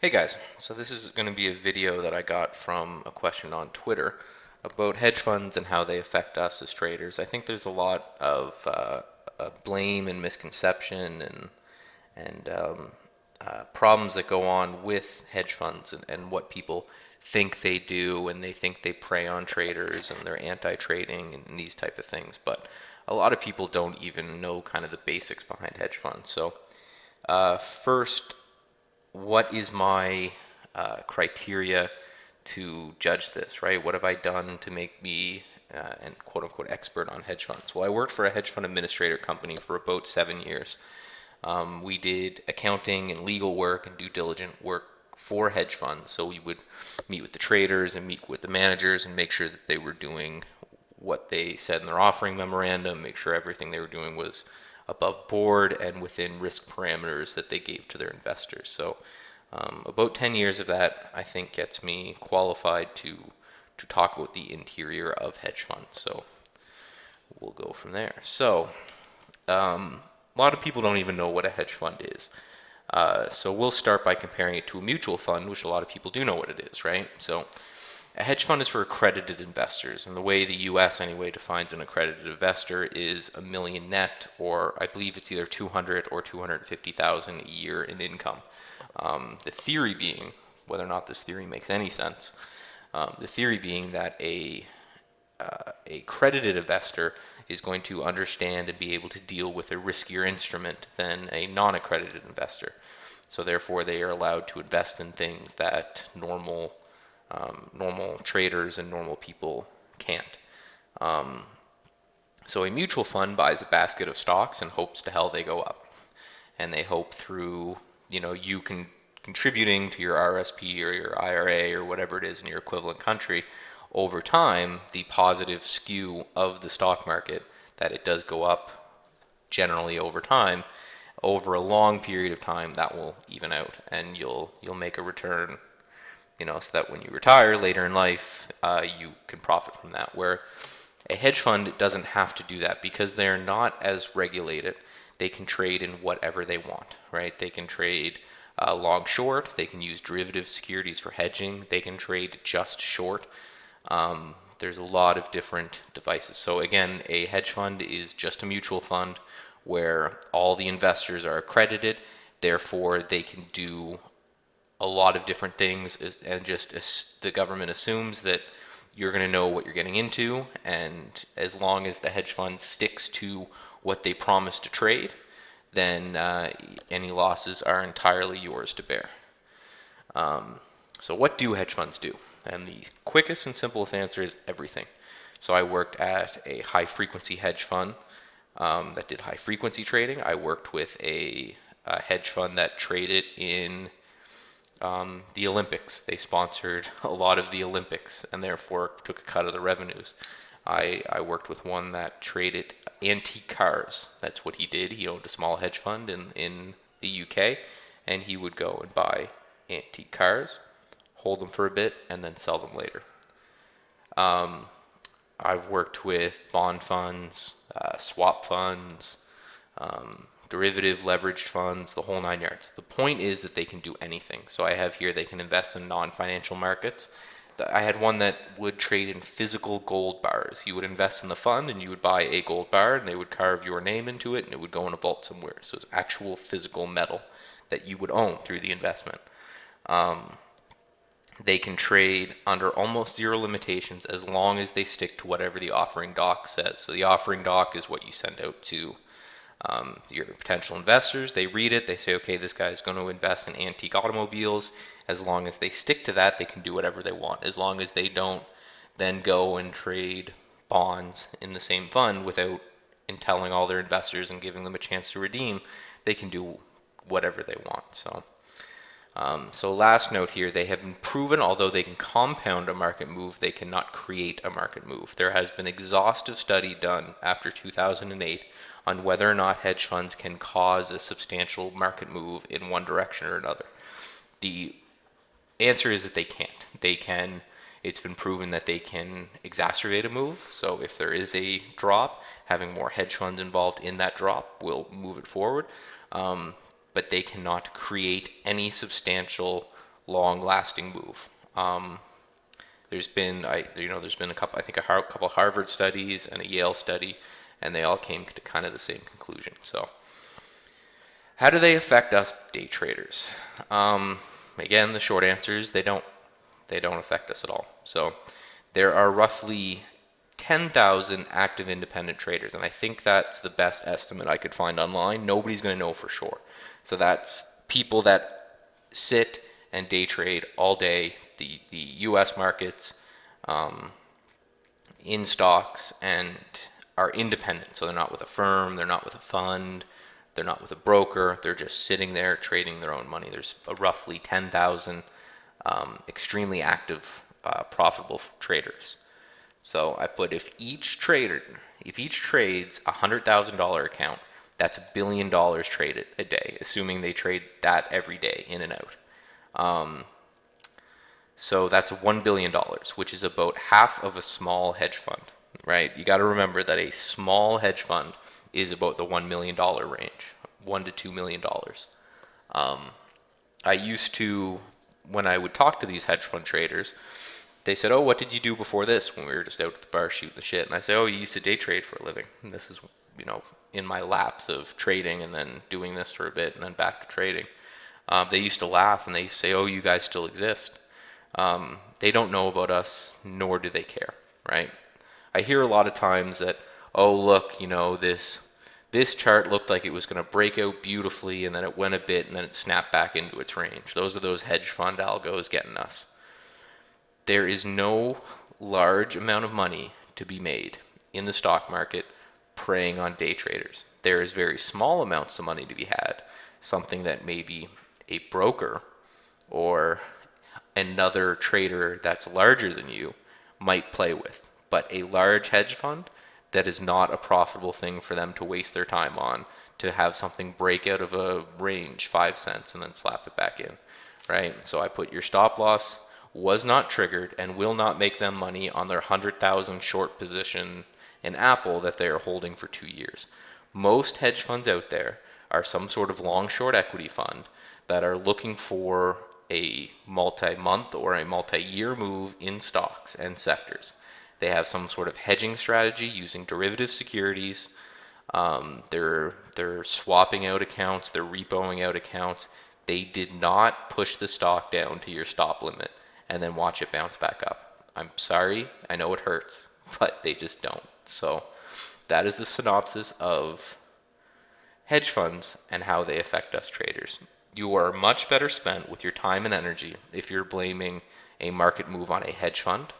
Hey guys, so this is going to be a video that I got from a question on Twitter about hedge funds and how they affect us as traders. I think there's a lot of blame and misconception and problems that go on with hedge funds and what people think they do, and they think they prey on traders and they're anti-trading and these type of things. But a lot of people don't even know kind of the basics behind hedge funds. So first, what is my criteria to judge this, right? What have I done to make me an quote unquote expert on hedge funds? Well, I worked for a hedge fund administrator company for about 7 years. We did accounting and legal work and due diligent work for hedge funds. So we would meet with the traders and meet with the managers and make sure that they were doing what they said in their offering memorandum, make sure everything they were doing was above board and within risk parameters that they gave to their investors. So about 10 years of that, I think, gets me qualified to talk about the interior of hedge funds. So we'll go from there. So a lot of people don't even know what a hedge fund is. So we'll start by comparing it to a mutual fund, which a lot of people do know what it is, right? So a hedge fund is for accredited investors, and the way the U.S. anyway defines an accredited investor is a million net, or I believe it's either 200 or 250,000 a year in income. The theory being, whether or not this theory makes any sense, the theory being that a credited investor is going to understand and be able to deal with a riskier instrument than a non-accredited investor. So therefore, they are allowed to invest in things that normal traders and normal people can't. Um, so a mutual fund buys a basket of stocks and hopes to hell they go up. And they hope through, you can contributing to your RSP or your IRA or whatever it is in your equivalent country, over time, the positive skew of the stock market, that it does go up generally over time, over a long period of time, that will even out, and you'll make a return, so that when you retire later in life, you can profit from that. Where a hedge fund doesn't have to do that because they're not as regulated. They can trade in whatever they want, right? They can trade long short. They can use derivative securities for hedging. They can trade just short. There's a lot of different devices. So again, a hedge fund is just a mutual fund where all the investors are accredited. Therefore, they can do a lot of different things, and just the government assumes that you're going to know what you're getting into, and as long as the hedge fund sticks to what they promise to trade, then any losses are entirely yours to bear. So what do hedge funds do? And the quickest and simplest answer is everything. So I worked at a high frequency hedge fund that did high frequency trading. I worked with a hedge fund that traded in the Olympics. They sponsored a lot of the Olympics and therefore took a cut of the revenues. I worked with one that traded antique cars. That's what he did. He owned a small hedge fund in the UK, and he would go and buy antique cars, hold them for a bit, and then sell them later. Um, I've worked with bond funds, swap funds, derivative leveraged funds, the whole 9 yards. The point is that they can do anything. So I have here they can invest in non-financial markets. I had one that would trade in physical gold bars. You would invest in the fund and you would buy a gold bar and they would carve your name into it and it would go in a vault somewhere. So it's actual physical metal that you would own through the investment. Um, they can trade under almost zero limitations as long as they stick to whatever the offering doc says. So the offering doc is what you send out to your potential investors. They read it, they say, okay, this guy is going to invest in antique automobiles. As long as they stick to that, they can do whatever they want. As long as they don't then go and trade bonds in the same fund without telling all their investors and giving them a chance to redeem, they can do whatever they want. So last note here, they have been proven, although they can compound a market move, they cannot create a market move. There has been exhaustive study done after 2008 on whether or not hedge funds can cause a substantial market move in one direction or another. The answer is that they can't. They can, it's been proven that they can exacerbate a move. So if there is a drop, having more hedge funds involved in that drop will move it forward. But they cannot create any substantial long-lasting move. There's been a couple, I think a couple Harvard studies and a Yale study, and they all came to kind of the same conclusion. So, how do they affect us day traders? Again, the short answer is they don't. They don't affect us at all. So, there are roughly 10,000 active independent traders, and I think that's the best estimate I could find online. Nobody's going to know for sure. So that's people that sit and day trade all day, the U.S. markets, in stocks, and are independent. So they're not with a firm, they're not with a fund, they're not with a broker. They're just sitting there trading their own money. There's roughly 10,000 extremely active, profitable traders. So I put if each trades a $100,000 account, that's $1 billion traded a day, assuming they trade that every day in and out. So that's $1 billion, which is about half of a small hedge fund, right? You got to remember that a small hedge fund is about the $1 million range, $1 to $2 million. I used to, when I would talk to these hedge fund traders, they said, "Oh, what did you do before this?" When we were just out at the bar shooting the shit. And I say, "Oh, you used to day trade for a living." And this is, in my lapse of trading and then doing this for a bit and then back to trading. They used to laugh and they say, "Oh, you guys still exist." They don't know about us, nor do they care, right? I hear a lot of times that, "Oh, look, this chart looked like it was going to break out beautifully, and then it went a bit, and then it snapped back into its range." Those are those hedge fund algos getting us. There is no large amount of money to be made in the stock market preying on day traders. There is very small amounts of money to be had, something that maybe a broker or another trader that's larger than you might play with. But a large hedge fund, that is not a profitable thing for them to waste their time on, to have something break out of a range 5 cents and then slap it back in, right? So I put your stop loss was not triggered and will not make them money on their 100,000 short position in Apple that they are holding for 2 years. Most hedge funds out there are some sort of long short equity fund that are looking for a multi-month or a multi-year move in stocks and sectors. They have some sort of hedging strategy using derivative securities. They're swapping out accounts. They're repoing out accounts. They did not push the stock down to your stop limit and then watch it bounce back up. I'm sorry, I know it hurts, but they just don't. So that is the synopsis of hedge funds and how they affect us traders. You are much better spent with your time and energy if you're blaming a market move on a hedge fund,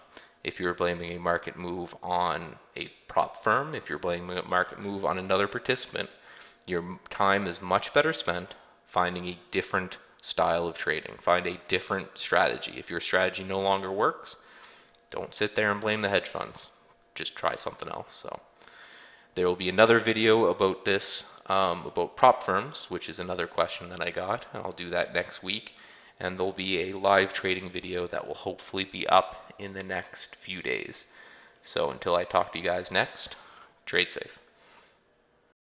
if you're blaming a market move on a prop firm, if you're blaming a market move on another participant. Your time is much better spent finding a different style of trading. Find a different strategy. If your strategy no longer works, don't sit there and blame the hedge funds. Just try something else. So there will be another video about this, about prop firms, which is another question that I got, and I'll do that next week. And there'll be a live trading video that will hopefully be up in the next few days. So until I talk to you guys next, trade safe.